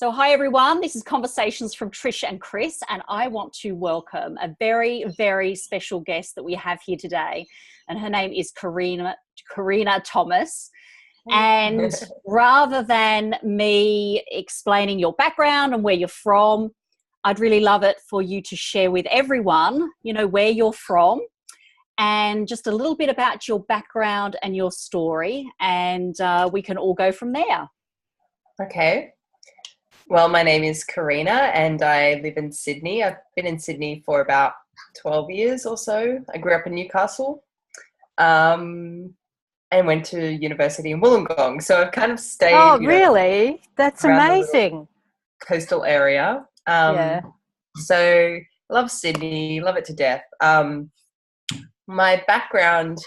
So, hi everyone, this is Conversations from Trish and Chris, and I want to welcome a very, very special guest that we have here today. And her name is Karena Thomas. And rather than me explaining your background and where you're from, I'd really love it for you to share with everyone, where you're from and just a little bit about your background and your story. And we can all go from there. Okay. Well, my name is Karena and I live in Sydney. I've been in Sydney for about 12 years or so. I grew up in Newcastle and went to university in Wollongong. So I've kind of stayed, Oh, really? That's around the amazing. coastal area. Yeah. So I love Sydney, love it to death. My background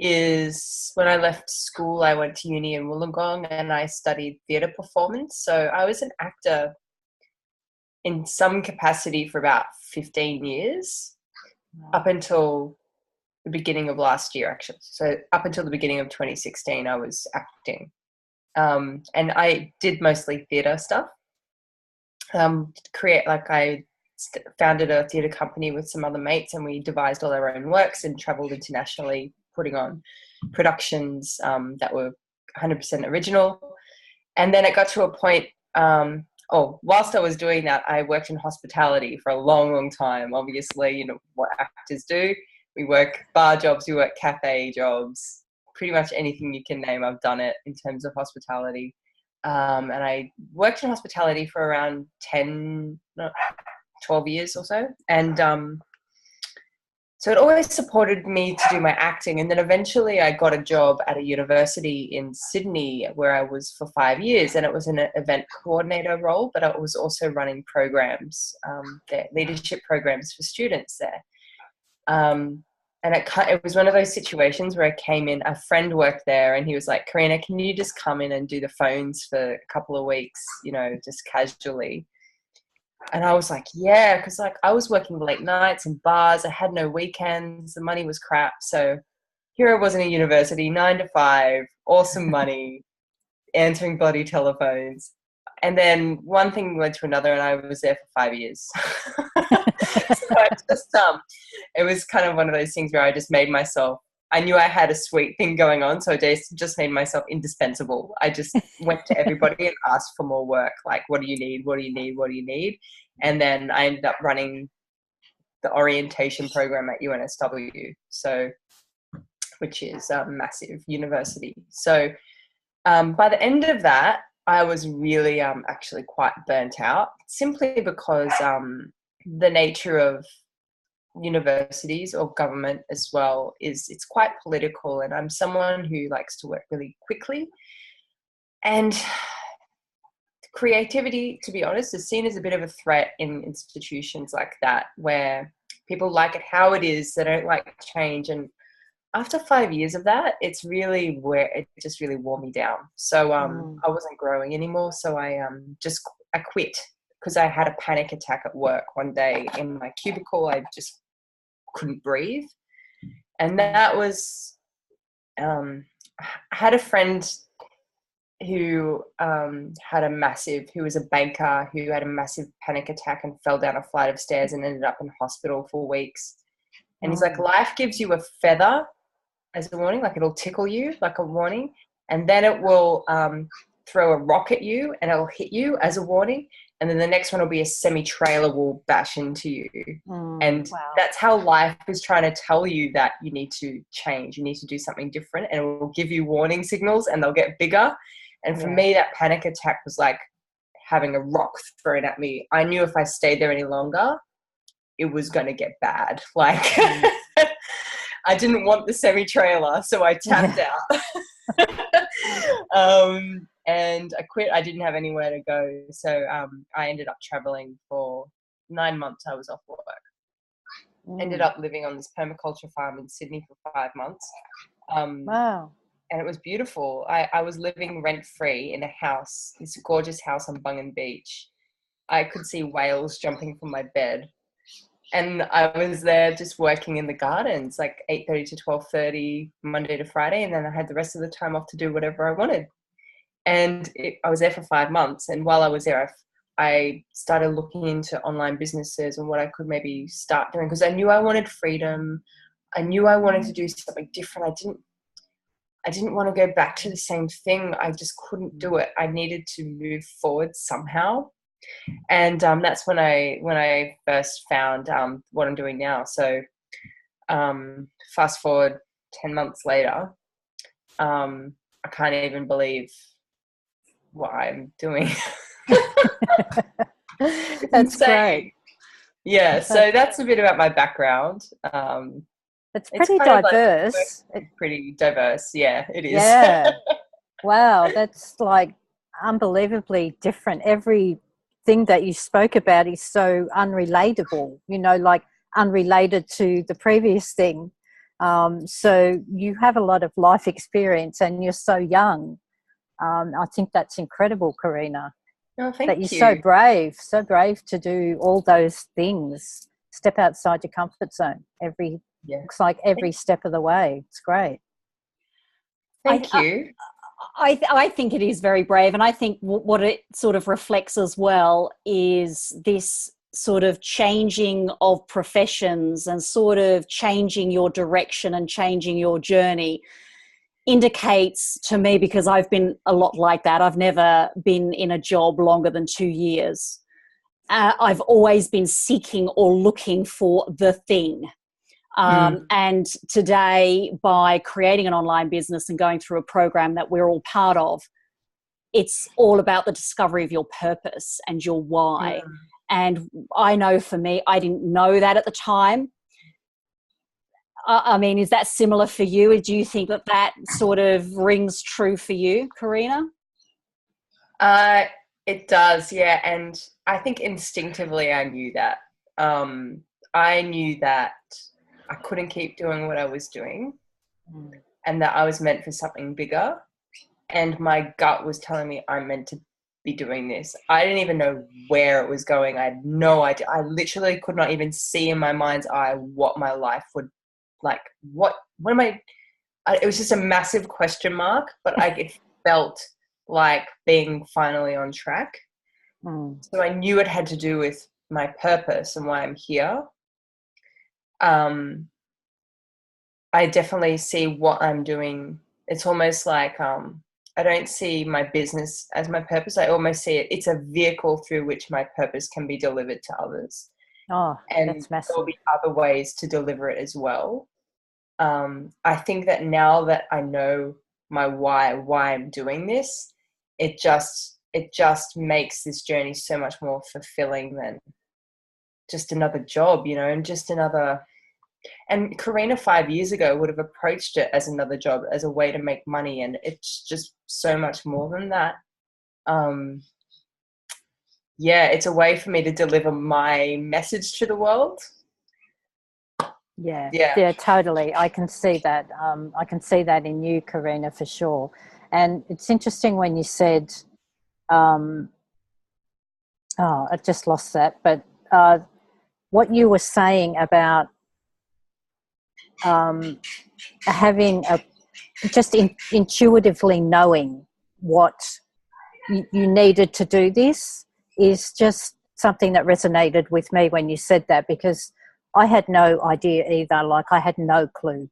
is when I left school, I went to uni in Wollongong and I studied theatre performance. So I was an actor in some capacity for about 15 years, up until the beginning of last year, actually. So up until the beginning of 2016, I was acting. And I did mostly theatre stuff. I founded a theatre company with some other mates and we devised all our own works and travelled internationally putting on productions that were 100% original. And then it got to a point, whilst I was doing that, I worked in hospitality for a long, long time. Obviously, what actors do. We work bar jobs, we work cafe jobs, pretty much anything you can name, I've done it in terms of hospitality. And I worked in hospitality for around 12 years or so. And so it always supported me to do my acting. And then eventually I got a job at a university in Sydney where I was for 5 years, and it was an event coordinator role, but I was also running programs, leadership programs for students there. And it was one of those situations where I came in, a friend worked there and he was like, Karena, can you just come in and do the phones for a couple of weeks, just casually? And I was like, yeah, because I was working late nights in bars. I had no weekends. The money was crap. So here I was in a university, 9 to 5, awesome money, answering bloody telephones. And then one thing led to another and I was there for 5 years. So it was kind of one of those things where I just made myself, I knew I had a sweet thing going on, so I just made myself indispensable. I just went to everybody and asked for more work, like, what do you need, what do you need, what do you need? And then I ended up running the orientation program at UNSW, which is a massive university. So by the end of that, I was really actually quite burnt out, simply because the nature of universities or government as well is it's quite political, and I'm someone who likes to work really quickly, and creativity, to be honest, is seen as a bit of a threat in institutions like that where people like it how it is, they don't like change. And after 5 years of that, it's really where it just really wore me down. So I wasn't growing anymore, so I quit because I had a panic attack at work one day in my cubicle. I just couldn't breathe. And that was, I had a friend who who was a banker, who had a massive panic attack and fell down a flight of stairs and ended up in hospital for weeks. And he's like, life gives you a feather as a warning, like it'll tickle you like a warning, and then it will throw a rock at you and it'll hit you as a warning, and then the next one will be a semi-trailer will bash into you. And that's how life is trying to tell you that you need to change, you need to do something different, and it will give you warning signals and they'll get bigger. And for me, that panic attack was like having a rock thrown at me. I knew if I stayed there any longer, it was going to get bad. Like I didn't want the semi-trailer, so I tapped out. And I quit. I didn't have anywhere to go. So I ended up traveling for 9 months. I was off work. Ended up living on this permaculture farm in Sydney for 5 months. Wow. And it was beautiful. I was living rent-free in a house, this gorgeous house on Bungan Beach. I could see whales jumping from my bed. And I was there just working in the gardens, like 8:30 to 12:30, Monday to Friday. And then I had the rest of the time off to do whatever I wanted. And I was there for 5 months. And while I was there, I started looking into online businesses and what I could maybe start doing, because I knew I wanted freedom. I knew I wanted to do something different. I didn't want to go back to the same thing. I just couldn't do it. I needed to move forward somehow. And that's when I first found what I'm doing now. So fast forward 10 months later, I can't even believe what I'm doing. That's great. Yeah, so that's a bit about my background. It's pretty diverse. Pretty diverse, yeah, it is. Yeah. Wow, that's like unbelievably different. Everything that you spoke about is so unrelatable, like unrelated to the previous thing. So you have a lot of life experience and you're so young. I think that's incredible, Karena. Oh, thank that you. You're so brave to do all those things. Step outside your comfort zone. Looks like every step of the way. It's great. Thank you. I think it is very brave, and I think what it sort of reflects as well is this sort of changing of professions and sort of changing your direction and changing your journey indicates to me, because I've been a lot like that. I've never been in a job longer than 2 years. I've always been seeking or looking for the thing. And today, by creating an online business and going through a program that we're all part of, it's all about the discovery of your purpose and your why. And I know for me, I didn't know that at the time. I mean, is that similar for you? Do you think that sort of rings true for you, Karena? It does, yeah. And I think instinctively I knew that. I knew that I couldn't keep doing what I was doing and that I was meant for something bigger. And my gut was telling me I'm meant to be doing this. I didn't even know where it was going. I had no idea. I literally could not even see in my mind's eye what my life would like. What am I? It was just a massive question mark, but it felt like being finally on track. So I knew it had to do with my purpose and why I'm here. I definitely see what I'm doing. It's almost like I don't see my business as my purpose. I almost see it's a vehicle through which my purpose can be delivered to others. Oh, and that's massive. There'll be other ways to deliver it as well. I think that now that I know my why I'm doing this, it just makes this journey so much more fulfilling than just another job, and just another. And Karena 5 years ago would have approached it as another job, as a way to make money, and it's just so much more than that. It's a way for me to deliver my message to the world. Yeah, totally. I can see that. I can see that in you, Karena, for sure. And it's interesting when you said, I just lost that, but what you were saying about having just intuitively knowing what you needed to do this is just something that resonated with me when you said that, because I had no idea either. Like, I had no clue.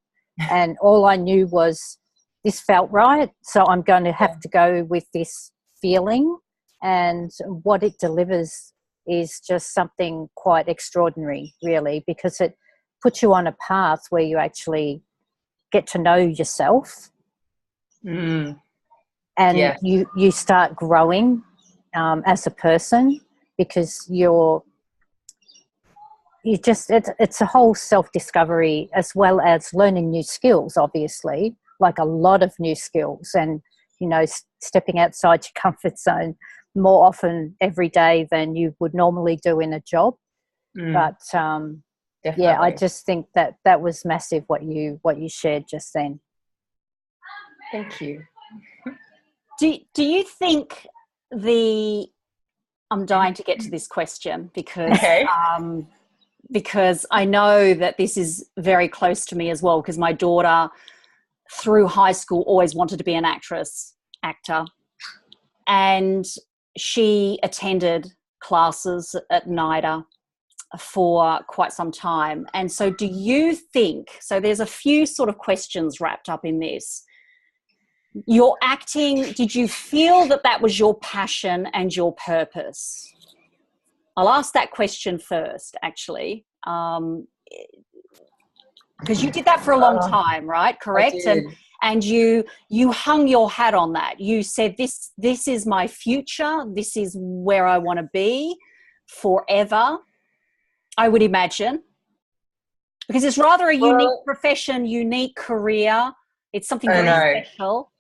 And all I knew was this felt right, so I'm going to have to go with this feeling. And what it delivers is just something quite extraordinary, really, because it puts you on a path where you actually get to know yourself. And you start growing as a person, because it's a whole self-discovery, as well as learning new skills, obviously, like a lot of new skills, and stepping outside your comfort zone more often every day than you would normally do in a job. But I just think that was massive what you shared just then. Thank you. Do you think I'm dying to get to this question, because because I know that this is very close to me as well, because my daughter through high school always wanted to be an actor. and she attended classes at NIDA for quite some time. And so do you think, so there's a few sort of questions wrapped up in this. Your acting, did you feel that that was your passion and your purpose? I'll ask that question first, actually, because you did that for a long time, right? Correct? I did. And you hung your hat on that. You said, this is my future. This is where I want to be forever, I would imagine. Because it's rather a unique profession, unique career. It's something very special.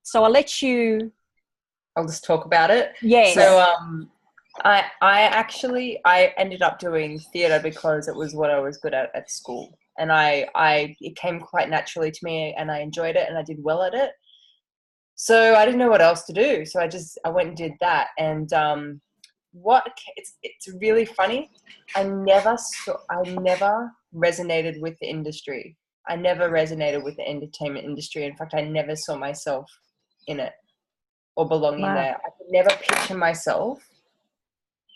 So I'll let you... I'll just talk about it. Yes. So I ended up doing theatre because it was what I was good at school. And it came quite naturally to me, and I enjoyed it, and I did well at it. So I didn't know what else to do. So I went and did that. And it's really funny. I never resonated with the industry. I never resonated with the entertainment industry. In fact, I never saw myself in it or belonging there. I could never picture myself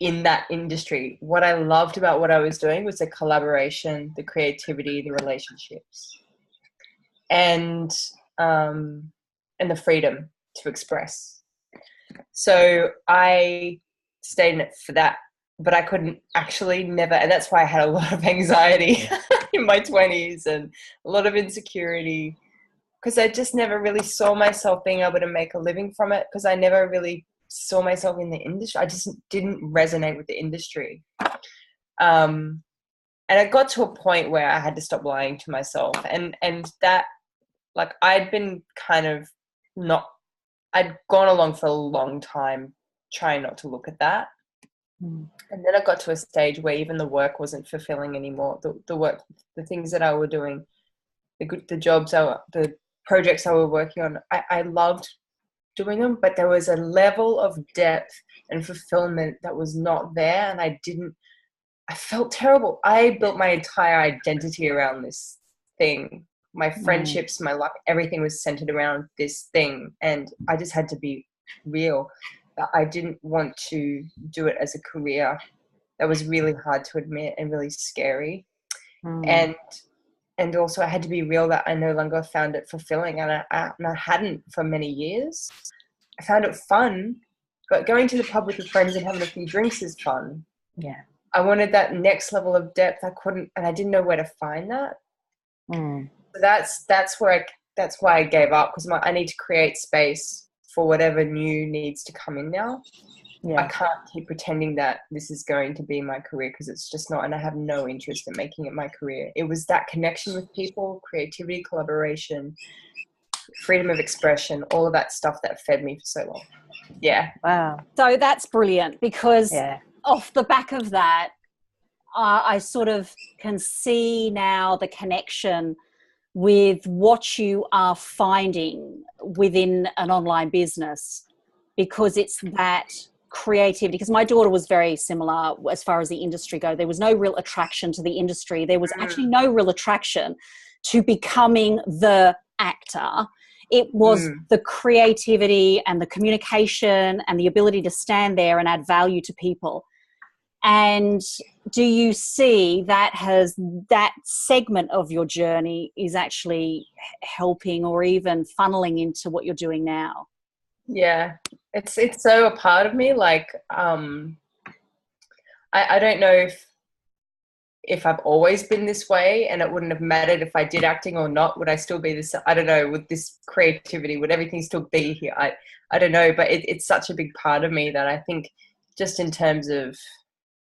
in that industry. What I loved about what I was doing was the collaboration, the creativity, the relationships, and the freedom to express. So I stayed in it for that, but I couldn't actually never, and that's why I had a lot of anxiety in my 20s and a lot of insecurity, because I just never really saw myself being able to make a living from it, because I never really saw myself in the industry. I just didn't resonate with the industry. And I got to a point where I had to stop lying to myself, and that, like, I'd been kind of I'd gone along for a long time trying not to look at that. And then I got to a stage where even the work wasn't fulfilling anymore. The work, the things that I were doing, the jobs, the projects I were working on, I loved doing them, but there was a level of depth and fulfillment that was not there, and I felt terrible. I built my entire identity around this thing. My friendships, my life, everything was centered around this thing, and I just had to be real. I didn't want to do it as a career. That was really hard to admit and really scary. And also I had to be real that I no longer found it fulfilling, and I hadn't for many years. I found it fun, but going to the pub with your friends and having a few drinks is fun. Yeah. I wanted that next level of depth. I couldn't, and I didn't know where to find that. So that's why I gave up, because I need to create space for whatever new needs to come in now. Yeah. I can't keep pretending that this is going to be my career, because it's just not, and I have no interest in making it my career. It was that connection with people, creativity, collaboration, freedom of expression, all of that stuff that fed me for so long. Yeah. Wow. So that's brilliant, because off the back of that, I sort of can see now the connection with what you are finding within an online business, because it's that creativity. Because my daughter was very similar as far as the industry go. There was no real attraction to the industry. There was actually no real attraction to becoming the actor. It was the creativity and the communication and the ability to stand there and add value to people. And do you see that that segment of your journey is actually helping or even funneling into what you're doing now? Yeah, it's so a part of me. Like, I don't know if I've always been this way, and it wouldn't have mattered if I did acting or not. Would I still be this? I don't know. With this creativity, would everything still be here? I don't know. But it's such a big part of me that I think, just in terms of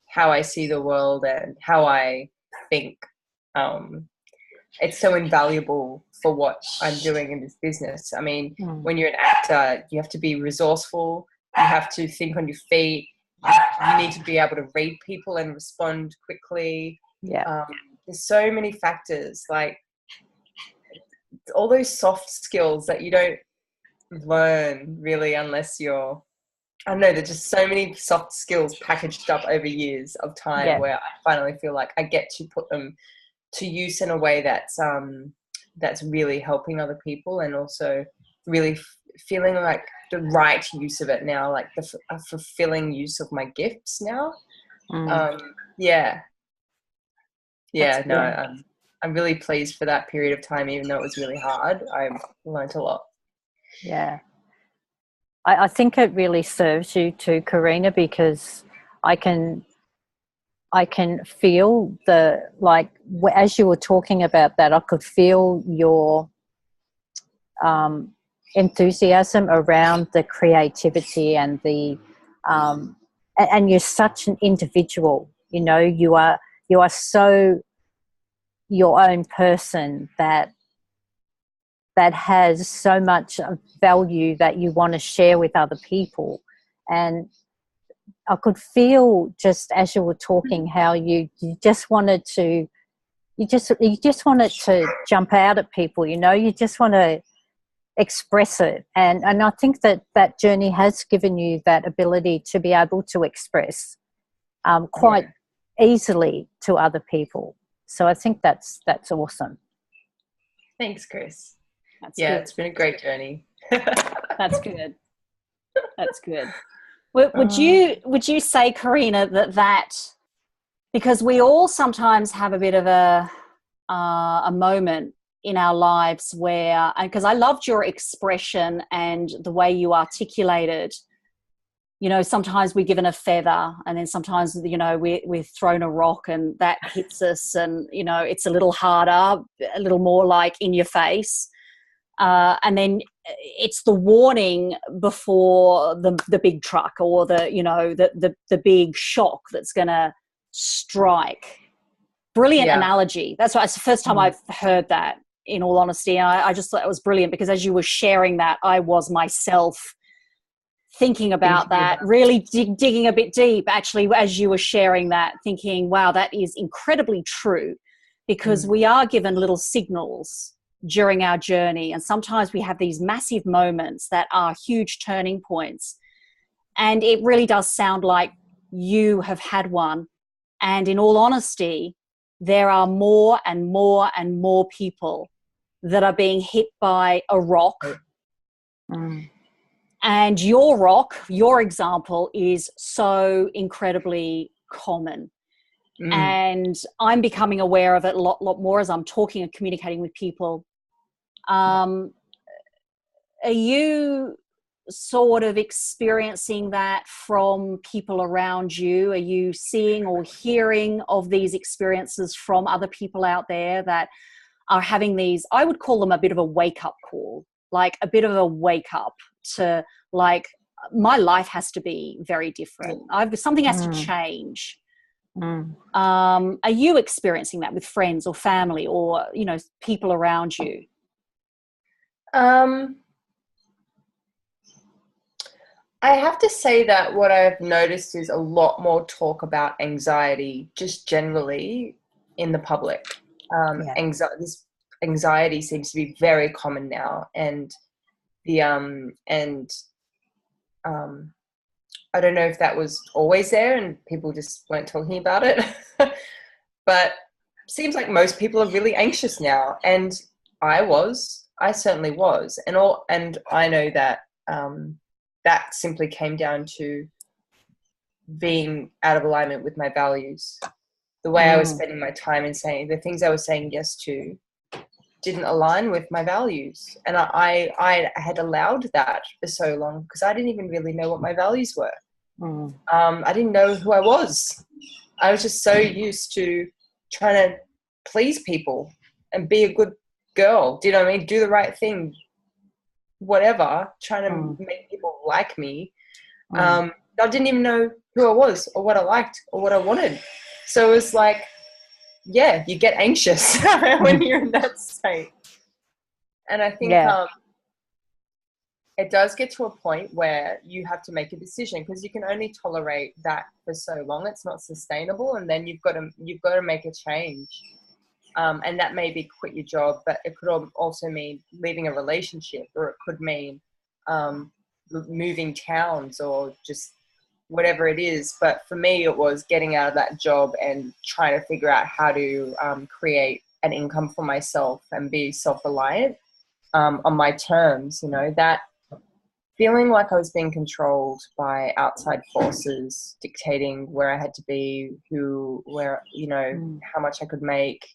how I see the world and how I think, it's so invaluable for what I'm doing in this business. I mean, when you're an actor, you have to be resourceful. You have to think on your feet. You need to be able to read people and respond quickly. Yeah. There's so many factors, like all those soft skills that you don't learn really unless you're, I don't know, there's just so many soft skills packaged up over years of time where I finally feel like I get to put them to use in a way that's really helping other people, and also really feeling like the right use of it now, like a fulfilling use of my gifts now. Yeah. I'm really pleased for that period of time, even though it was really hard. I learned a lot. Yeah. I think it really serves you too, Karena, because I can feel as you were talking about that, I could feel your enthusiasm around the creativity and the and you're such an individual. You know, you are so your own person that has so much value that you want to share with other people. And I could feel just as you were talking how you just wanted to you just wanted to jump out at people, you know, you just want to express it. And I think that journey has given you that ability to be able to express quite easily to other people. So I think that's awesome. Thanks, Chris. That's good. It's been a great journey. That's good. That's good. Would you say, Karena, that because we all sometimes have a bit of a moment in our lives where, because I loved your expression and the way you articulated, you know, sometimes we're given a feather and then sometimes, you know, we're thrown a rock and that hits us and, you know, it's a little harder, a little more like in your face. And then it's the warning before the big truck or the big shock that's going to strike. Brilliant analogy. That's why it's the first time I've heard that, in all honesty. And I just thought it was brilliant because as you were sharing that, I was myself thinking about that, really digging a bit deep, actually, as you were sharing that, thinking, wow, that is incredibly true, because we are given little signals during our journey. And sometimes we have these massive moments that are huge turning points. And it really does sound like you have had one. And in all honesty, there are more and more and more people that are being hit by a rock. And your rock, your example, is so incredibly common. And I'm becoming aware of it a lot more as I'm talking and communicating with people. Are you sort of experiencing that from people around you? Are you seeing or hearing of these experiences from other people out there that are having these, I would call them a bit of a wake-up call, like a bit of a wake-up to, like, my life has to be very different. Something has to change. Are you experiencing that with friends or family or, you know, people around you? I have to say that what I've noticed is a lot more talk about anxiety just generally in the public. This anxiety seems to be very common now, and I don't know if that was always there and people just weren't talking about it, but it seems like most people are really anxious now, and I certainly was, and I know that that simply came down to being out of alignment with my values. The way I was spending my time and saying the things I was saying yes to didn't align with my values. And I had allowed that for so long because I didn't even really know what my values were. I didn't know who I was. I was just so used to trying to please people and be a good girl. Do you know what I mean? Do the right thing, whatever, trying to make people like me. I didn't even know who I was or what I liked or what I wanted. So it was like, yeah, you get anxious when you're in that state. And I think it does get to a point where you have to make a decision because you can only tolerate that for so long. It's not sustainable. And then you've got to make a change. And that may be quit your job, but it could also mean leaving a relationship, or it could mean moving towns or just whatever it is. But for me, it was getting out of that job and trying to figure out how to create an income for myself and be self-reliant. on my terms, you know, that feeling like I was being controlled by outside forces dictating where I had to be, where, you know, how much I could make,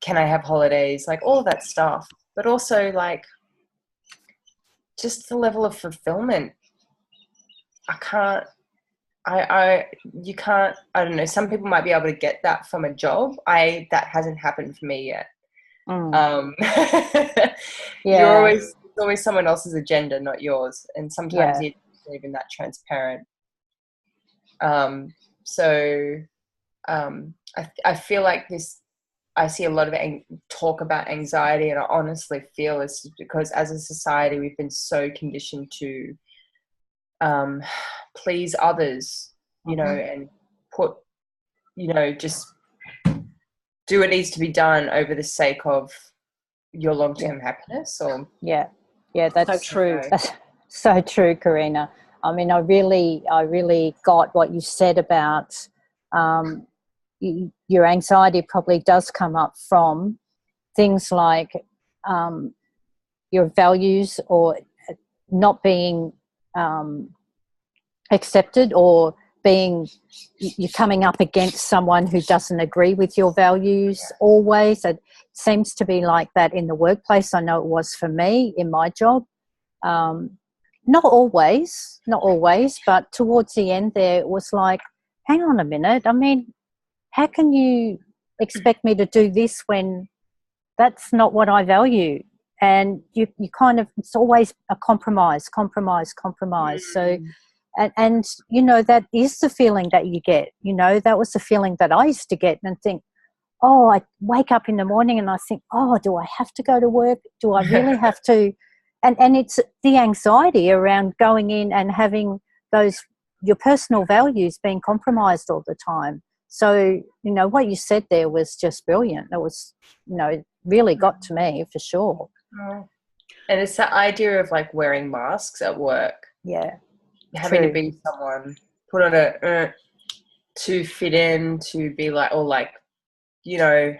can I have holidays, like all of that stuff. But also like just the level of fulfillment. You can't, I don't know, some people might be able to get that from a job. That hasn't happened for me yet. Yeah. It's always someone else's agenda, not yours. And sometimes it's not even that transparent. I feel like I see a lot of talk about anxiety, and I honestly feel it's because as a society, we've been so conditioned to please others, you know, and put, you know, just do what needs to be done over the sake of your long-term happiness. Or that's so true. That's so true, Karena. I mean, I really got what you said about your anxiety probably does come up from things like your values, or not being accepted, or you're coming up against someone who doesn't agree with your values always. It seems to be like that in the workplace. I know it was for me in my job. Not always, but towards the end there, it was like, hang on a minute. I mean, how can you expect me to do this when that's not what I value? And you kind of, it's always a compromise. So, and you know, that is the feeling that you get. You know, that was the feeling that I used to get, and think, oh, I wake up in the morning and I think, oh, do I have to go to work? Do I really have to? And it's the anxiety around going in and having your personal values being compromised all the time. So, you know, what you said there was just brilliant. It was, you know, really got to me for sure. And it's that idea of like wearing masks at work. Yeah. Having to be someone, put on to fit in, to be like, or like, you know,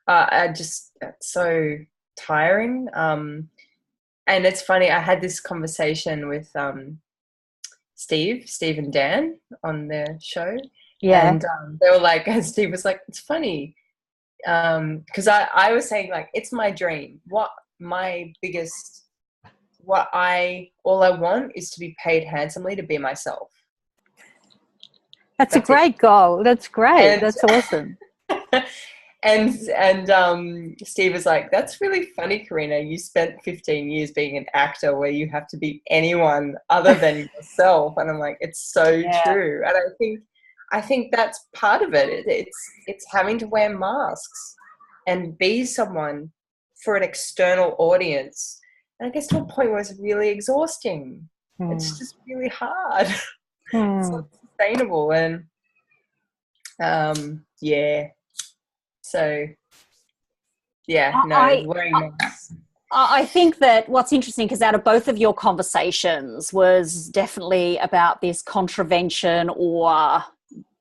that's so tiring. And it's funny, I had this conversation with Steve and Dan on their show. Yeah. And they were like, and Steve was like, it's funny. Because I was saying, like, it's my dream. All I want is to be paid handsomely to be myself. That's a great goal. That's great. That's awesome. And Steve was like, that's really funny, Karena. You spent 15 years being an actor where you have to be anyone other than yourself. And I'm like, it's so true. And I think that's part of it. It's having to wear masks and be someone for an external audience. And I guess to a point where it's really exhausting. It's just really hard. It's not sustainable. And so wearing masks. I think that what's interesting, because out of both of your conversations was definitely about this contravention or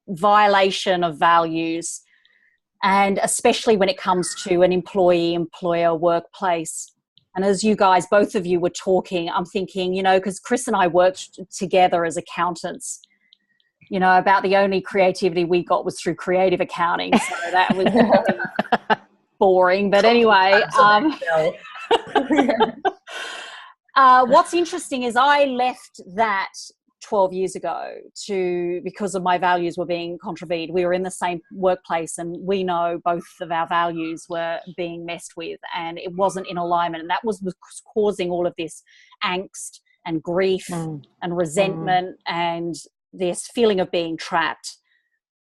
violation of values, and especially when it comes to an employee-employer workplace. And as you guys, both of you were talking, I'm thinking, you know, because Chris and I worked together as accountants, you know, about the only creativity we got was through creative accounting. So that was boring. But anyway, what's interesting is I left that 12 years ago because of my values were being contravened. We were in the same workplace, and we know both of our values were being messed with, and it wasn't in alignment. And that was causing all of this angst and grief and resentment and this feeling of being trapped.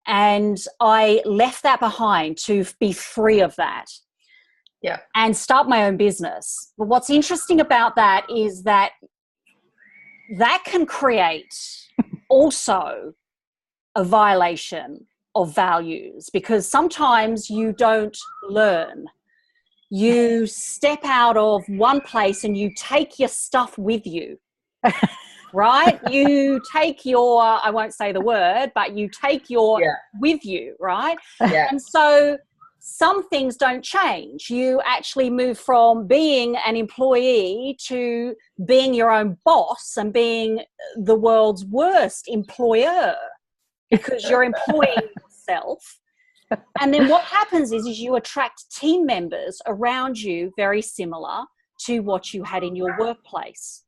And I left that behind to be free of that. Yeah. And start my own business. But what's interesting about that is that can create also a violation of values, because sometimes you don't learn. You step out of one place and you take your stuff with you, right? You take I won't say the word, but you take your with you, right? Yeah. And so some things don't change. You actually move from being an employee to being your own boss and being the world's worst employer because you're employing yourself. And then what happens is you attract team members around you very similar to what you had in your workplace.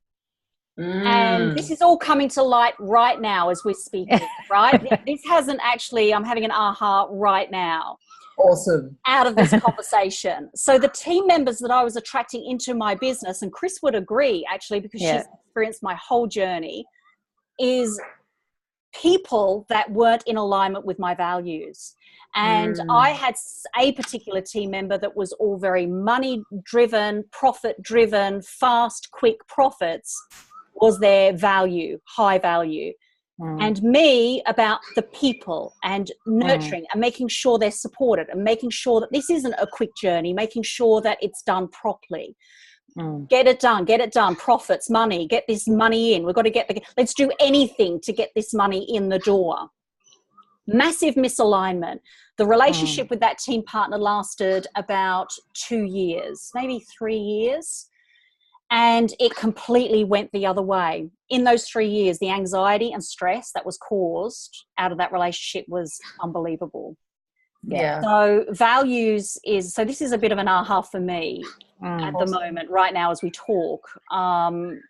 And this is all coming to light right now as we're speaking, right? This hasn't actually, I'm having an aha right now. Awesome. Out of this conversation. So the team members that I was attracting into my business, and Chris would agree actually, because she's experienced my whole journey, is people that weren't in alignment with my values. And I had a particular team member that was all very money driven, profit driven, fast, quick profits was their value, high value. And me about the people and nurturing and making sure they're supported and making sure that this isn't a quick journey, making sure that it's done properly. Get it done, profits, money, get this money in. We've got to let's do anything to get this money in the door. Massive misalignment. The relationship with that team partner lasted about 2 years, maybe 3 years. And it completely went the other way. In those 3 years, the anxiety and stress that was caused out of that relationship was unbelievable. Yeah. So values so this is a bit of an aha for me at the moment, right now as we talk.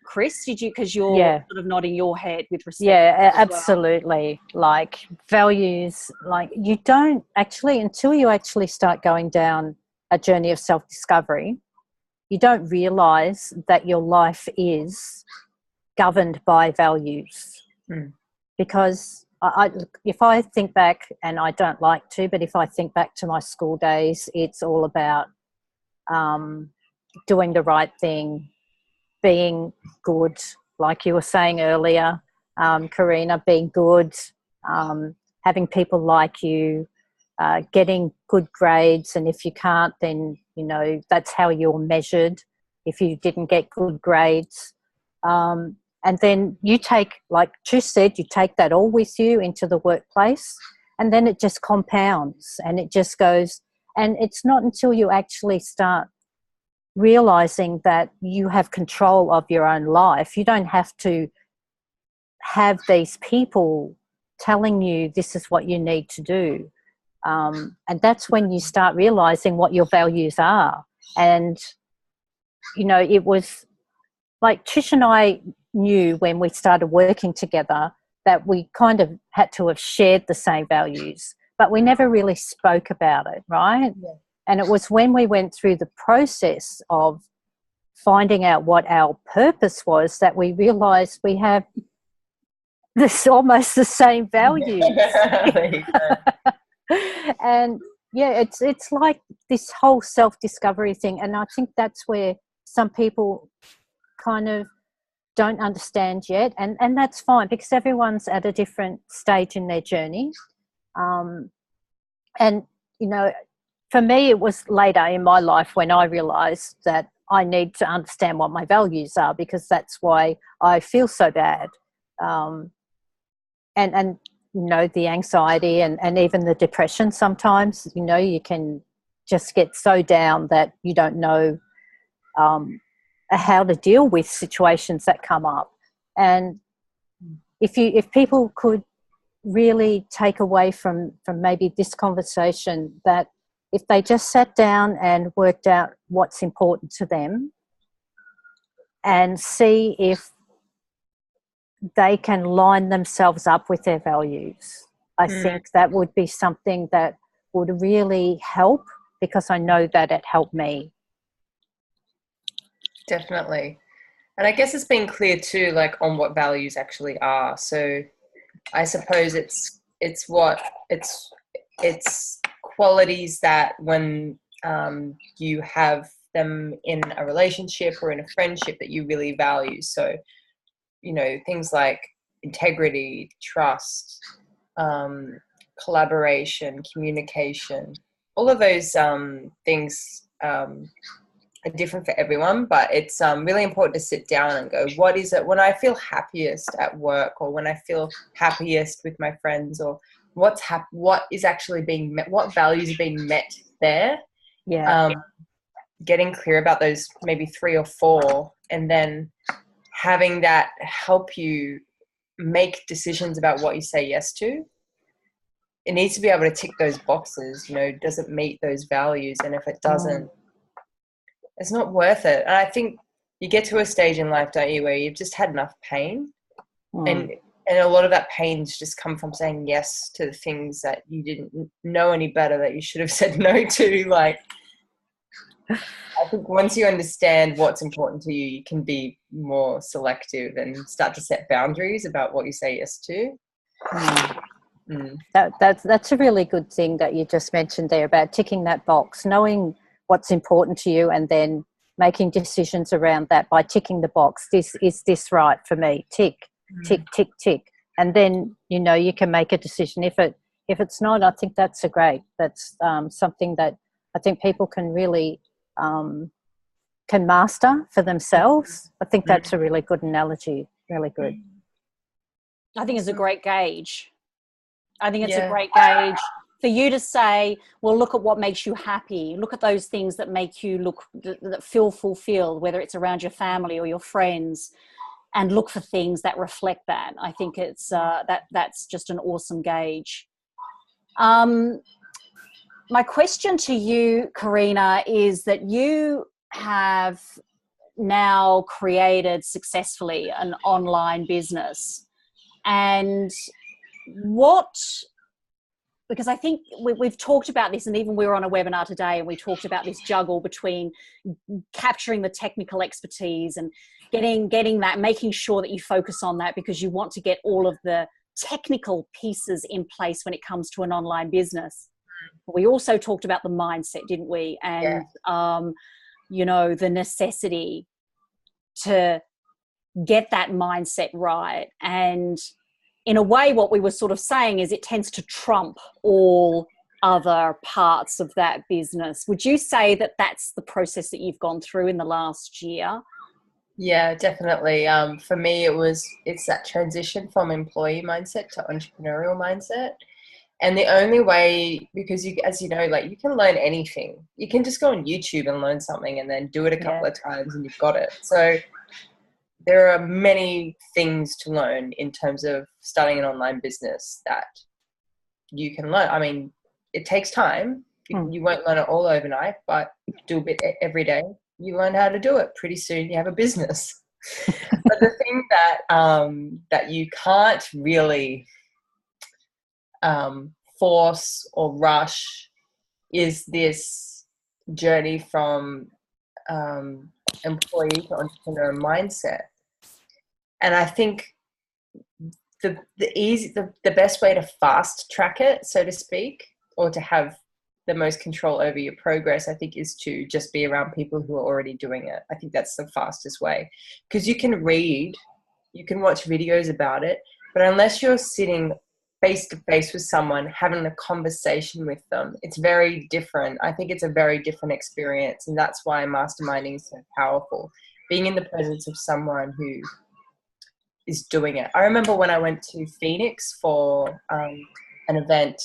Chris, because you're sort of nodding your head with respect. Yeah, absolutely. Like values, like you don't actually, until you actually start going down a journey of self-discovery, you don't realize that your life is governed by values. Because if I think back, and I don't like to, but if I think back to my school days, it's all about doing the right thing, being good, like you were saying earlier, Karena, being good, having people like you, getting good grades, and if you can't, then that's how you're measured if you didn't get good grades. And then you take, like Trish said, you take that all with you into the workplace, and then it just compounds and it just goes. And it's not until you actually start realizing that you have control of your own life. You don't have to have these people telling you this is what you need to do. And that's when you start realizing what your values are. And, it was like Trish and I knew when we started working together that we kind of had to have shared the same values, but we never really spoke about it, right? Yeah. And it was when we went through the process of finding out what our purpose was that we realized we have almost the same values. And it's like this whole self-discovery thing, and I think that's where some people kind of don't understand yet, and that's fine because everyone's at a different stage in their journey. And for me it was later in my life when I realized that I need to understand what my values are, because that's why I feel so bad. And the anxiety and even the depression sometimes, you can just get so down that you don't know how to deal with situations that come up. And if people could really take away from maybe this conversation, that if they just sat down and worked out what's important to them and see if they can line themselves up with their values, I think that would be something that would really help, because I know that it helped me. Definitely. And I guess it's been clear too, like on what values actually are. So I suppose it's qualities that when you have them in a relationship or in a friendship that you really value. So, things like integrity, trust, collaboration, communication, all of those things are different for everyone, but it's really important to sit down and go, what is it when I feel happiest at work, or when I feel happiest with my friends, or what is actually being met, what values are being met there. Yeah. Getting clear about those maybe 3 or 4, and then having that help you make decisions about what you say yes to. It needs to be able to tick those boxes, does it meet those values? And if it doesn't, it's not worth it. And I think you get to a stage in life, don't you, where you've just had enough pain. And a lot of that pain's just come from saying yes to the things that you didn't know any better, that you should have said no to. Like, I think once you understand what's important to you, you can be more selective and start to set boundaries about what you say yes to. That's a really good thing that you just mentioned there about ticking that box, knowing what's important to you, and then making decisions around that by ticking the box. Is this right for me? Tick, tick, tick, tick, and then you can make a decision. If it's not, I think that's something that I think people can really can master for themselves. I think that's a really good analogy. Really good. I think it's a great gauge. I think it's a great gauge for you to say, well, look at what makes you happy. Look at those things that make you that feel fulfilled, whether it's around your family or your friends, and look for things that reflect that. I think it's that's just an awesome gauge. My question to you, Karena, is that you have now created successfully an online business, and because I think we've talked about this, and even we were on a webinar today and we talked about this juggle between capturing the technical expertise and getting that, making sure that you focus on that, because you want to get all of the technical pieces in place when it comes to an online business. We also talked about the mindset, didn't we? And, the necessity to get that mindset right. And in a way, what we were sort of saying is it tends to trump all other parts of that business. Would you say that that's the process that you've gone through in the last year? Yeah, definitely. For me, it's that transition from employee mindset to entrepreneurial mindset. And the only way, because as you know, like, you can learn anything. You can just go on YouTube and learn something and then do it a couple of times and you've got it. So there are many things to learn in terms of starting an online business that you can learn. I mean, it takes time. You won't learn it all overnight, but do a bit every day. You learn how to do it. Pretty soon you have a business. But the thing that you can't really force or rush is this journey from employee to entrepreneur mindset. And I think the best way to fast track it, so to speak, or to have the most control over your progress, I think, is to just be around people who are already doing it. I think that's the fastest way, because you can read, you can watch videos about it, but unless you're sitting face to face with someone, having a conversation with them, it's very different. I think it's a very different experience, and that's why masterminding is so powerful. Being in the presence of someone who is doing it. I remember when I went to Phoenix for an event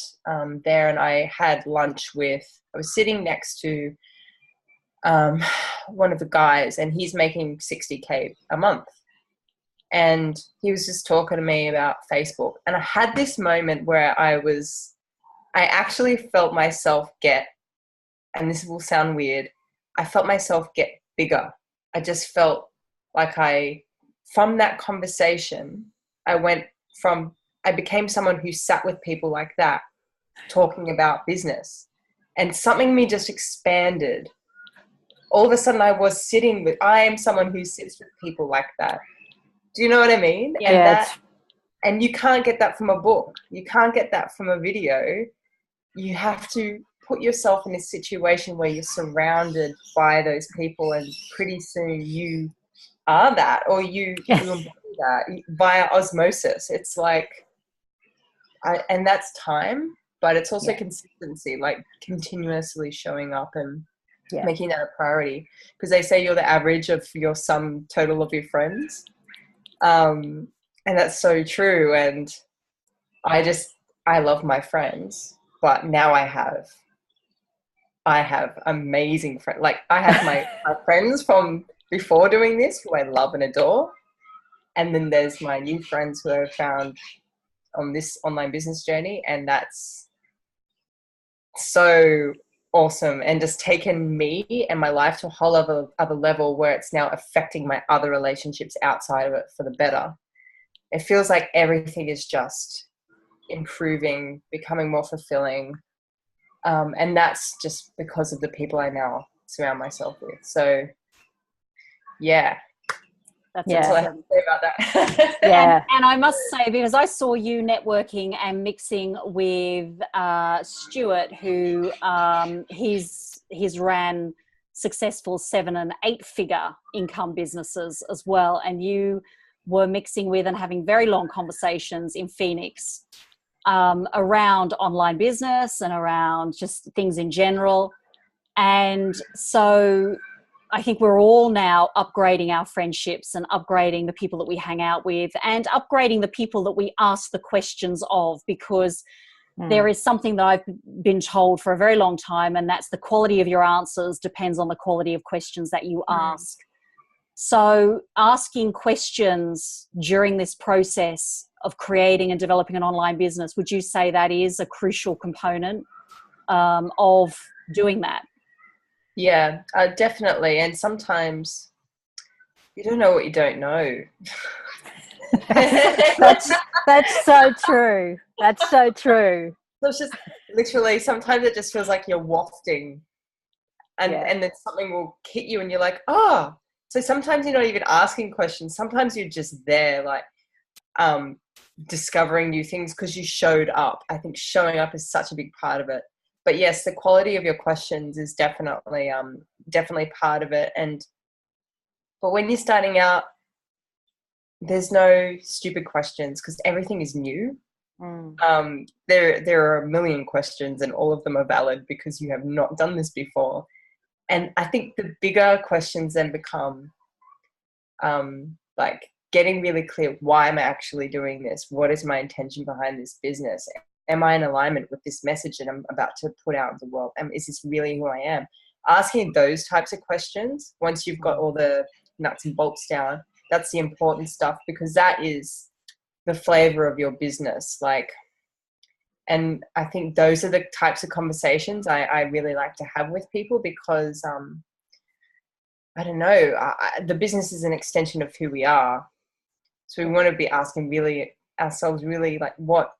there, and I had lunch I was sitting next to one of the guys, and he's making $60K a month. And he was just talking to me about Facebook. And I had this moment where I actually felt myself get, and this will sound weird, I felt myself get bigger. I just felt like from that conversation, I became someone who sat with people like that, talking about business. And something in me just expanded. All of a sudden I am someone who sits with people like that. Do you know what I mean? And you can't get that from a book. You can't get that from a video. You have to put yourself in a situation where you're surrounded by those people, and pretty soon you are that, or you embody that via osmosis. It's like, and that's time, but it's also consistency, like continuously showing up and making that a priority. Because they say you're the average of your sum total of your friends. And that's so true. And I just I love my friends, but now I have amazing friends. Like I have my friends from before doing this who I love and adore. And then there's my new friends who I've found on this online business journey. And that's so awesome, and just taken me and my life to a whole other level where it's now affecting my other relationships outside of it for the better. It feels like everything is just improving, becoming more fulfilling. And that's just because of the people I now surround myself with. So yeah, that's all I have to say about that. Yeah. And I must say, because I saw you networking and mixing with Stuart, who he's ran successful 7 and 8 figure income businesses as well, and you were mixing with and having very long conversations in Phoenix around online business and around just things in general. And so I think we're all now upgrading our friendships and upgrading the people that we hang out with and upgrading the people that we ask the questions of, because there is something that I've been told for a very long time, and that's the quality of your answers depends on the quality of questions that you ask. So asking questions during this process of creating and developing an online business, would you say that is a crucial component of doing that? Yeah, definitely. And sometimes you don't know what you don't know. That's so true. That's so true. So it's just literally, sometimes it just feels like you're wafting, and then something will hit you and you're like, oh. So sometimes you're not even asking questions. Sometimes you're just there, like discovering new things because you showed up. I think showing up is such a big part of it. But yes, the quality of your questions is definitely part of it. But when you're starting out, there's no stupid questions because everything is new. There are a million questions, and all of them are valid because you have not done this before. And I think the bigger questions then become like getting really clear, why am I actually doing this? What is my intention behind this business? Am I in alignment with this message that I'm about to put out in the world? Is this really who I am? Asking those types of questions, once you've got all the nuts and bolts down, that's the important stuff, because that is the flavor of your business. And I think those are the types of conversations I really like to have with people, because I don't know, the business is an extension of who we are. So we want to be asking ourselves like, what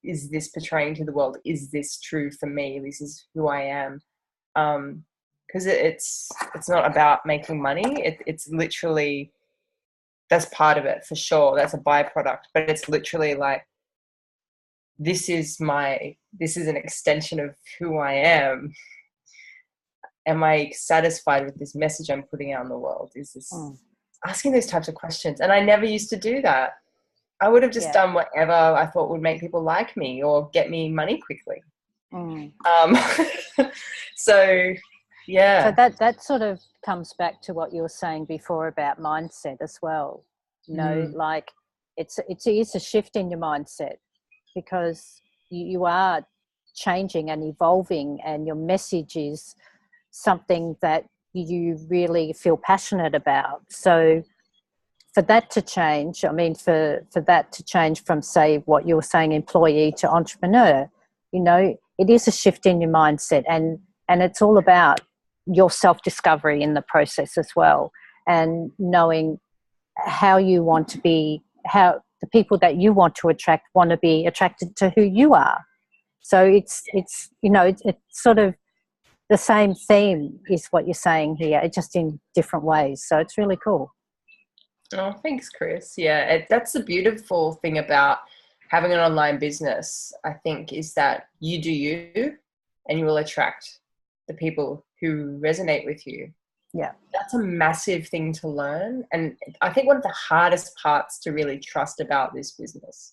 is this portraying to the world? Is this true for me? This is who I am. Because it's not about making money. It's literally, that's part of it for sure. That's a byproduct, but it's literally like, this is an extension of who I am. Am I satisfied with this message I'm putting out in the world? Is this asking those types of questions? And I never used to do that. I would have just done whatever I thought would make people like me or get me money quickly. So yeah. So that sort of comes back to what you were saying before about mindset as well. You know, like it's a shift in your mindset, because you are changing and evolving, and your message is something that you really feel passionate about. So for that to change, I mean, for that to change from, say, what you were saying, employee to entrepreneur, you know, it is a shift in your mindset, and it's all about your self-discovery in the process as well, and knowing how you want to be, how the people that you want to attract want to be attracted to who you are. So it's you know, it's sort of the same theme is what you're saying here, just in different ways. So it's really cool. Oh, thanks, Chris. Yeah, that's the beautiful thing about having an online business, I think, is that you do you, and you will attract the people who resonate with you. Yeah. That's a massive thing to learn. And I think one of the hardest parts to really trust about this business,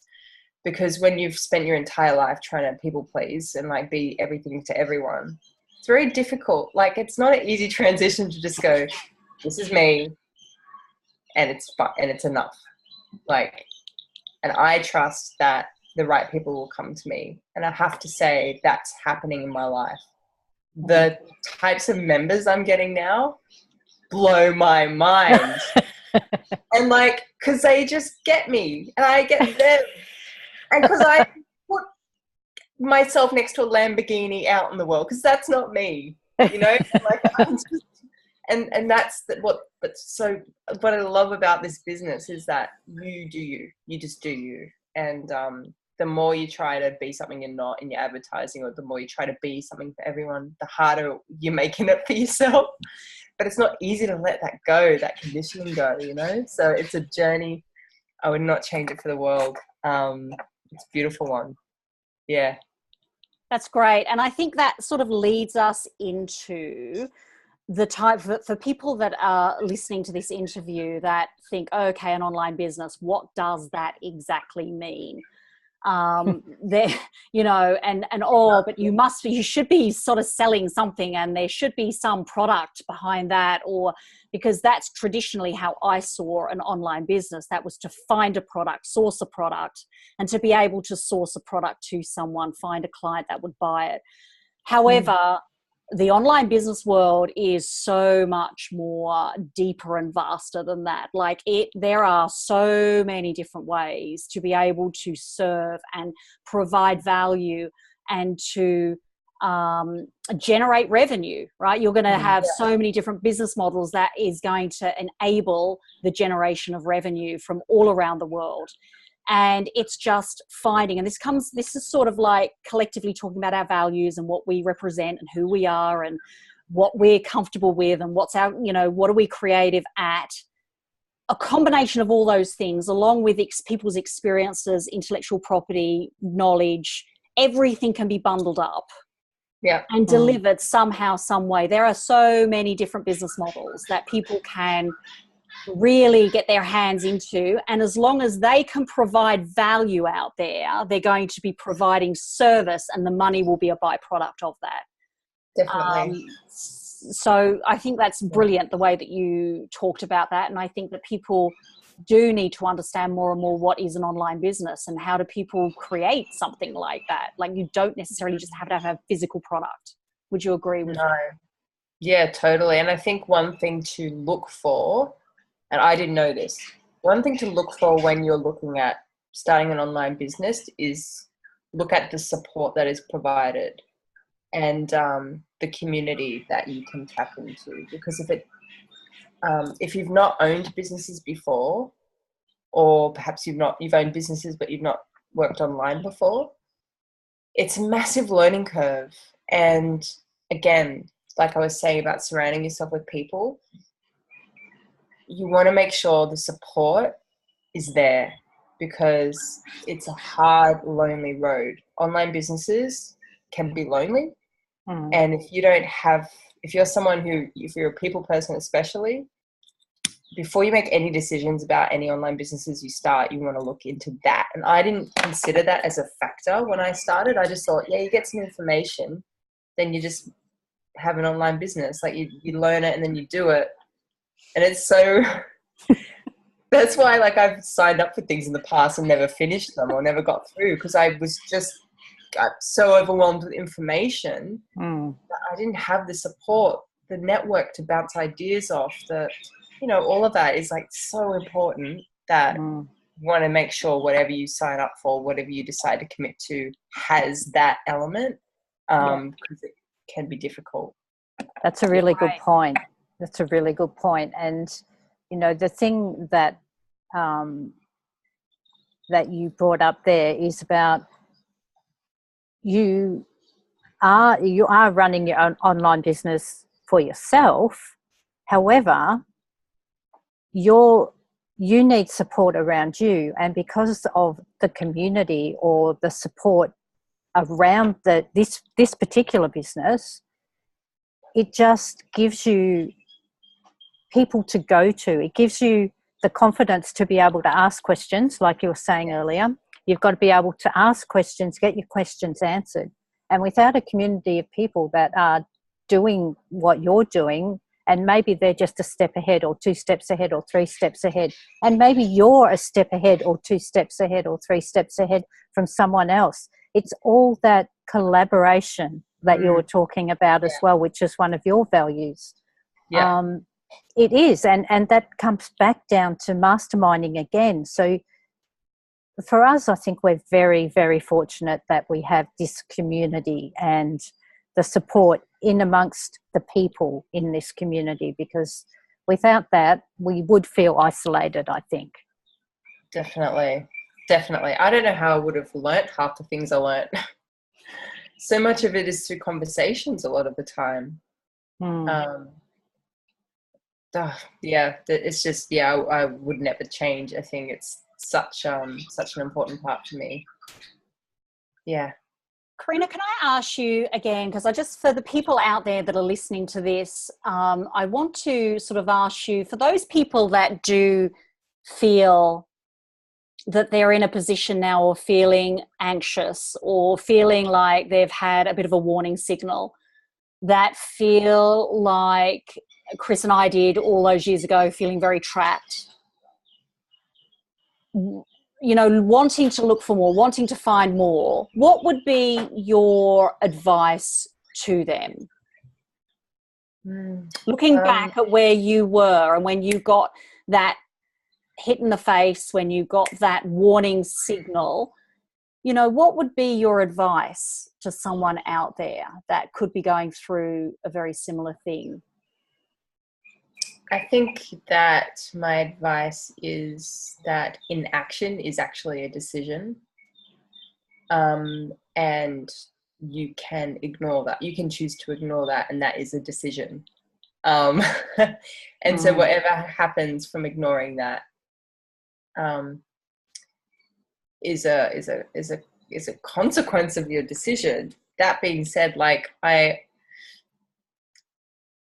because when you've spent your entire life trying to people please and like be everything to everyone, it's very difficult. Like, it's not an easy transition to just go, this is me, and it's enough. Like, and I trust that the right people will come to me. And I have to say that's happening in my life. The types of members I'm getting now blow my mind. And like, because they just get me and I get them. And because I put myself next to a Lamborghini out in the world, because that's not me, you know? Like, I'm just, and that's what I love about this business is that you do you just do you. And the more you try to be something you're not in your advertising, or the more you try to be something for everyone, the harder you're making it for yourself. But it's not easy to let that go, that conditioning go, you know? So it's a journey. I would not change it for the world. It's a beautiful one. Yeah. That's great. And I think that sort of leads us into the type for people that are listening to this interview that think, oh, okay, an online business, what does that exactly mean? There, you know, but you should be sort of selling something, and there should be some product behind that, or because that's traditionally how I saw an online business. That was to find a product, source a product, and to be able to source a product to someone, find a client that would buy it. However, the online business world is so much more deeper and vaster than that. Like there are so many different ways to be able to serve and provide value and to generate revenue, right? You're going to have so many different business models that is going to enable the generation of revenue from all around the world. And it's just finding, and this is sort of like collectively talking about our values and what we represent and who we are and what we're comfortable with and what's our, you know, what are we creative at? A combination of all those things, along with people's experiences, intellectual property, knowledge, everything can be bundled up and delivered somehow, some way. There are so many different business models that people can really get their hands into, and as long as they can provide value out there, they're going to be providing service, and the money will be a byproduct of that. Definitely. So I think that's brilliant, the way that you talked about that, and I think that people do need to understand more and more what is an online business and how do people create something like that. Like, you don't necessarily just have to have a physical product. Would you agree with that? Yeah, totally. And I think one thing to look for, and I didn't know this, one thing to look for when you're looking at starting an online business is look at the support that is provided and the community that you can tap into. Because if you've not owned businesses before, or perhaps you've owned businesses but you've not worked online before, it's a massive learning curve. And again, like I was saying about surrounding yourself with people, you want to make sure the support is there, because it's a hard, lonely road. Online businesses can be lonely. And if you're someone if you're a people person especially, before you make any decisions about any online businesses you start, you want to look into that. And I didn't consider that as a factor when I started. I just thought, you get some information, then you just have an online business. Like you learn it and then you do it. And it's so, that's why like I've signed up for things in the past and never finished them or never got through, because I got so overwhelmed with information that I didn't have the support, the network to bounce ideas off. All of that is like so important that you want to make sure whatever you sign up for, whatever you decide to commit to, has that element, because it can be difficult. That's a really good point. That's a really good point. And, the thing that that you brought up there is about you are running your own online business for yourself. However, you need support around you, and because of the community or the support around this particular business, it just gives you people to go to. It gives you the confidence to be able to ask questions, like you were saying earlier. You've got to be able to ask questions, get your questions answered. And without a community of people that are doing what you're doing and maybe they're just a step ahead or 2 steps ahead or 3 steps ahead, and maybe you're a step ahead or 2 steps ahead or 3 steps ahead from someone else. It's all that collaboration that you were talking about as well, which is one of your values. It is, and that comes back down to masterminding again. So for us, I think we're very, very fortunate that we have this community and the support in amongst the people in this community, because without that, we would feel isolated, I think. Definitely. I don't know how I would have learnt half the things I learnt. So much of it is through conversations a lot of the time. It's just, I would never change. I think it's such an important part for me. Yeah. Karena, can I ask you again, because for the people out there that are listening to this, I want to sort of ask you, for those people that do feel that they're in a position now of feeling anxious or feeling like they've had a bit of a warning signal, that feel like Chris and I did all those years ago, feeling very trapped, wanting to look for more, wanting to find more, what would be your advice to them? Looking back at where you were and when you got that hit in the face, when you got that warning signal, what would be your advice to someone out there that could be going through a very similar thing? I think that my advice is that inaction is actually a decision. And you can ignore that. You can choose to ignore that, and that is a decision. So whatever happens from ignoring that is a consequence of your decision. That being said,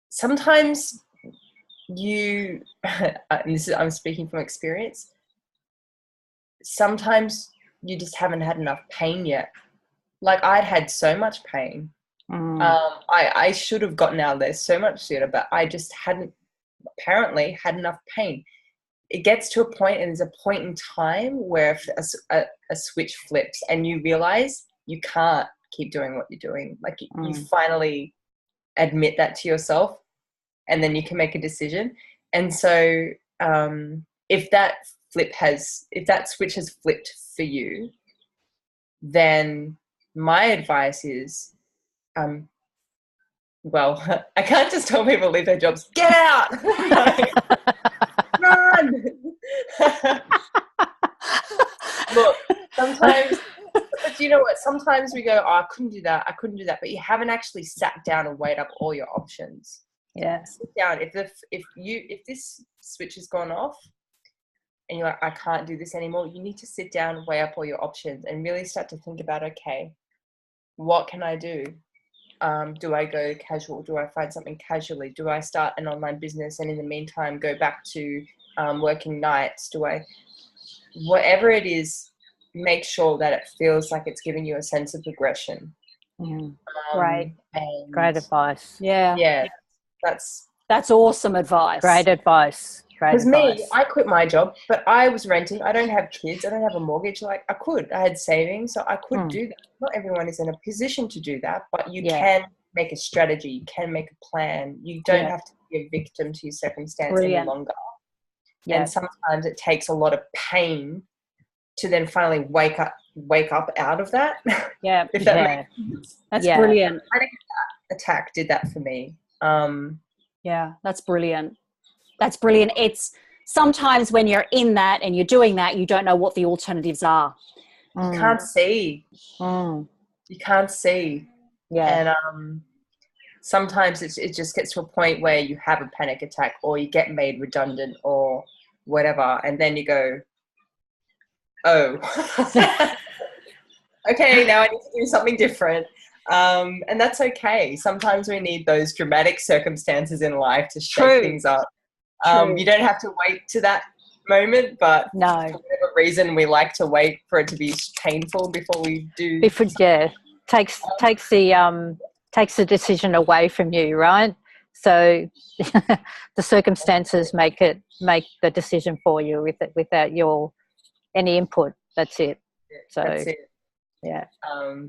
sometimes I'm speaking from experience, sometimes you just haven't had enough pain yet. I'd had so much pain. I should have gotten out of there so much sooner, but I just hadn't apparently had enough pain. It gets to a point, and there's a point in time where a switch flips and you realize you can't keep doing what you're doing. You finally admit that to yourself, and then you can make a decision. And so if that switch has flipped for you, then my advice is, I can't just tell people to leave their jobs. Get out! Run! Look, sometimes, but you know what? Sometimes we go, I couldn't do that, but you haven't actually sat down and weighed up all your options. Yeah. Sit down. If this switch has gone off and you're like, I can't do this anymore, you need to sit down and weigh up all your options and really start to think about, okay, what can I do? Do I go casual? Do I find something casually? Do I start an online business and in the meantime go back to working nights? Whatever it is, make sure that it feels like it's giving you a sense of progression. Great advice. Yeah. That's awesome advice. Great advice. Because me, I quit my job, but I was renting. I don't have kids. I don't have a mortgage. I had savings, so I could do that. Not everyone is in a position to do that, but you can make a strategy. You can make a plan. You don't have to be a victim to your circumstance any longer. Yeah. And sometimes it takes a lot of pain to then finally wake up out of that. Yeah. If that makes sense. That's brilliant. I think that attack did that for me. Yeah, that's brilliant. That's brilliant. It's sometimes when you're in that and you're doing that, you don't know what the alternatives are. You can't see. You can't see. Yeah. And sometimes it just gets to a point where you have a panic attack or you get made redundant or whatever. And then you go, oh, okay, now I need to do something different. And that's okay. Sometimes we need those dramatic circumstances in life to shake things up. You don't have to wait to that moment, but for whatever reason we like to wait for it to be painful before we do. Takes the decision away from you, right? So the circumstances make the decision for you without your any input. That's it. So That's it. yeah.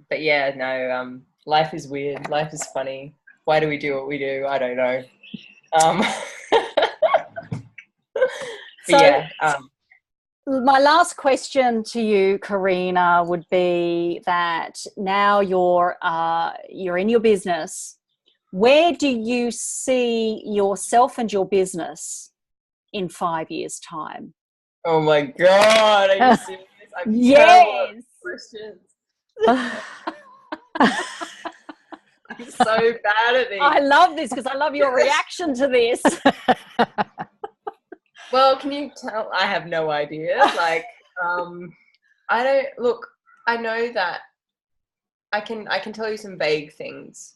But yeah, no, life is weird. Life is funny. Why do we do what we do? I don't know. So yeah. my last question to you, Karena, would be that now you're in your business. Where do you see yourself and your business in 5 years' time? Oh my God, are you serious? I'm Yes. questions. I'm so bad at these. I love this because I love your reaction to this. Well, can you tell? I have no idea. Like, I don't look. I know that I can tell you some vague things.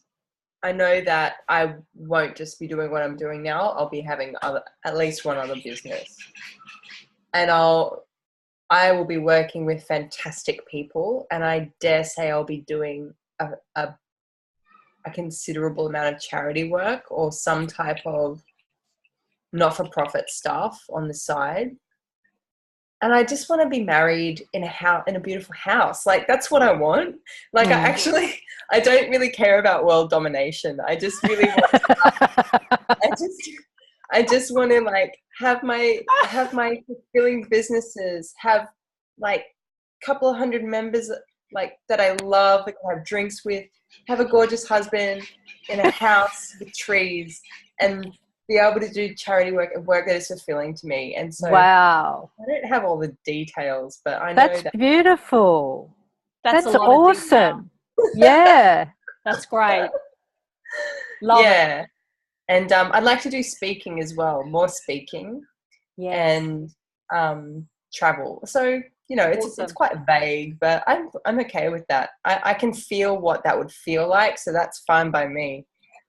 I know that I won't just be doing what I'm doing now. I'll be having at least one other business, and I will be working with fantastic people, and I dare say I'll be doing a considerable amount of charity work or some type of not-for-profit stuff on the side. And I just want to be married in a beautiful house. Like, that's what I want. Like, I don't really care about world domination. I just really want to, I just want to like have my fulfilling businesses, have like a couple of hundred members like that I love, that I have drinks with, have a gorgeous husband in a house with trees, and be able to do charity work that is fulfilling to me. And so wow, I don't have all the details, but I know that's beautiful. That's a lot awesome. Yeah. That's great. Love it. And I'd like to do speaking as well, more speaking. Yes. And travel. So, you know, it's quite vague, but I'm okay with that. I can feel what that would feel like, so that's fine by me.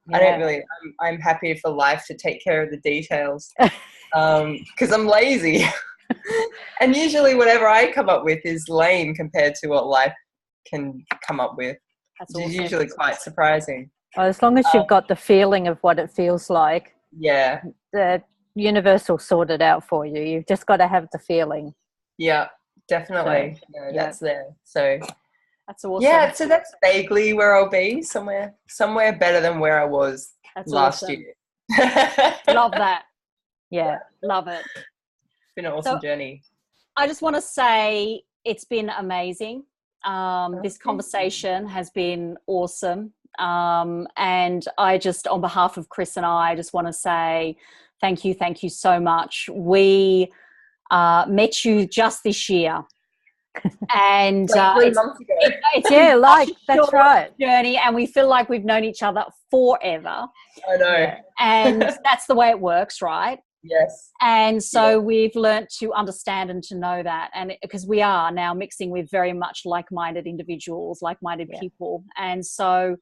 Yeah. I don't really. I'm happy for life to take care of the details, because I'm lazy, and usually whatever I come up with is lame compared to what life can come up with. That's awesome. Usually quite surprising. Well, as long as you've got the feeling of what it feels like, yeah, the universe will sort it out for you. You've just got to have the feeling. Yeah, definitely. So, that's there. So. That's awesome. Yeah, so that's vaguely where I'll be, somewhere better than where I was last year. Love that. Yeah, love it. It's been an awesome journey. I just want to say it's been amazing. This conversation has been awesome. And I just, on behalf of Chris and I just want to say thank you so much. We met you just this year. And like 3 months ago. It's that's right, journey, and we feel like we've known each other forever. I know. Yeah. And that's the way it works, right? Yes. And so we've learnt to understand and to know that, and because we are now mixing with very much like-minded individuals, like-minded people, and so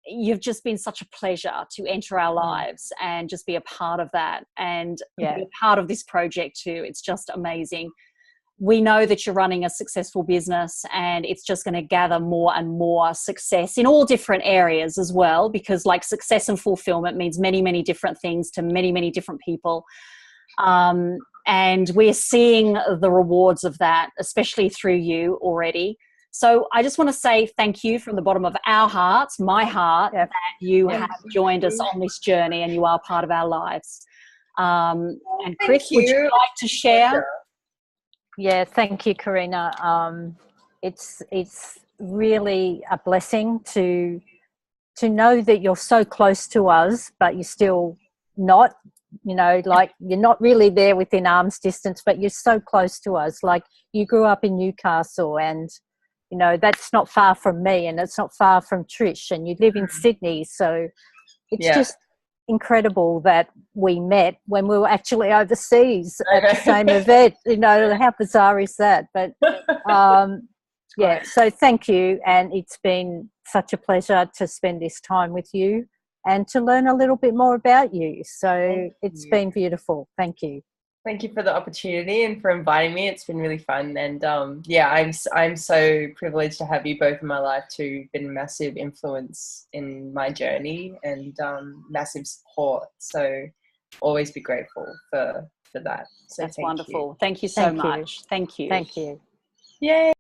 you've just been such a pleasure to enter our lives and just be a part of that, and be a part of this project too. It's just amazing. We know that you're running a successful business, and it's just going to gather more and more success in all different areas as well, because like success and fulfillment means many, many different things to many, many different people. And we're seeing the rewards of that, especially through you already. So I just want to say thank you from the bottom of our hearts, my heart, that you have joined us on this journey and you are part of our lives. And Chris, would you like to share? Yeah, thank you, Karena. It's really a blessing to know that you're so close to us, but you're still not, you know, like you're not really there within arm's distance, but you're so close to us. Like, you grew up in Newcastle, and you know that's not far from me, and it's not far from Trish, and you live in Sydney, so it's just incredible that we met when we were actually overseas at the same event. You know, how bizarre is that? But so thank you, and it's been such a pleasure to spend this time with you and to learn a little bit more about you. So it's been beautiful. Thank you. Thank you for the opportunity and for inviting me. It's been really fun, and yeah, I'm so privileged to have you both in my life too. Been a massive influence in my journey and massive support. So always be grateful for that. So That's thank wonderful. you. Thank you so much. Thank you. Thank you. Yay!